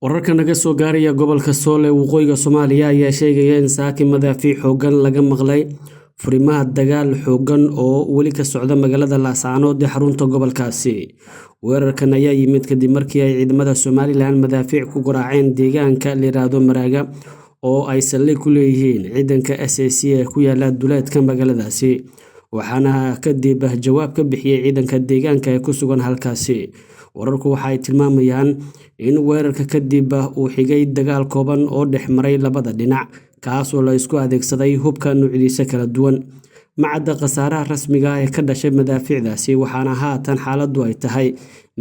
Wararka naga soo gaaraya gobolka Sool ee waqooyiga Soomaaliya ayaa sheegaya in saaki madaafiic xooggan laga maqlay furimaha dagaal xooggan oo weli ka socda magaalada Laascaanood ee xarunta gobolkaasi. Weerarkan ayaa yimid kadib markii ay ciidamada Somaliland madaafiic ku garaaceen deegaanka la yiraahdo Maraaga oo ay saldhig ku leeyihiin ciidanka SAC ee ku yaala duleedka magaaladaasi, waxaana kadib jawaab ka bixiyay ciidanka deegaanka ee ku sugan halkaasi. Wararku waxa ay tilmaamayaan in weerarka kadib uu xigay dagaal kooban oo dhex maray labada dhinac, kaas oo la isku adeegsaday hubka noocyadiisa kala duwan. Ma cadda khasaaraha rasmiga ah ee ka dhashay madaafiicdaasi, waxaana haatan xaaladdu ay tahay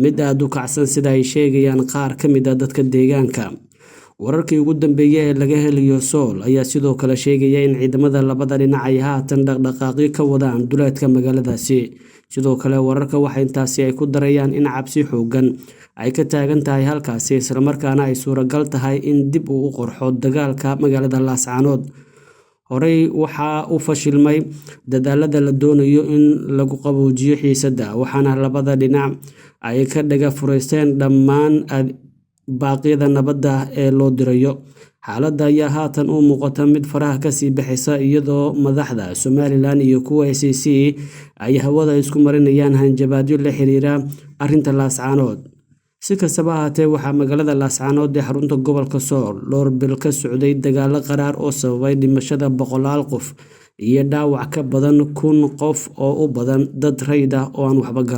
mid aad u kacsan sida ay sheegayaan qaar ka mid ah dadka deegaanka. Wararkii ugu dambeeyay ee laga helayo Sool ayaa sidoo kale sheegaya in ciidamada labada dhinac ay haatan dhaqdhaqaaqyo ka wadaan duleedka magaaladaasi. Sidoo kale wararka waxa intaasi ay ku darayaan in cabsi xooggan ay ka taagan tahay halkaasi, isla markaana ay suuragal tahay in dib uu u qarxo dagaalka magaalada Laascaanood. Horey waxaa u fashilmay dadaalada la doonayo in lagu qaboojiyo xiisadda, waxaana labada dhinac ay ka dhaga fureysteen dhammaan baaqyada nabadda ee loo dirayo. Xaaladda ayaa haatan u muuqata mid faraha ka sii baxaysa, iyadoo madaxda Somaliland iyo kuwa SAC ay hawada isku marinayaan hanjabaadyo la xiriira arrinta Laascaanood. Si kastaba ha ahaatee, waxaa magaalada Laascaanood ee xarunta gobolka Sool dhowr bil ka socday dagaalo qaraar oo sababay dhimashada boqolaal qof iyo dhaawac ka badan 1,000 qof oo u badan dad rayid ah oo aan waxba galin.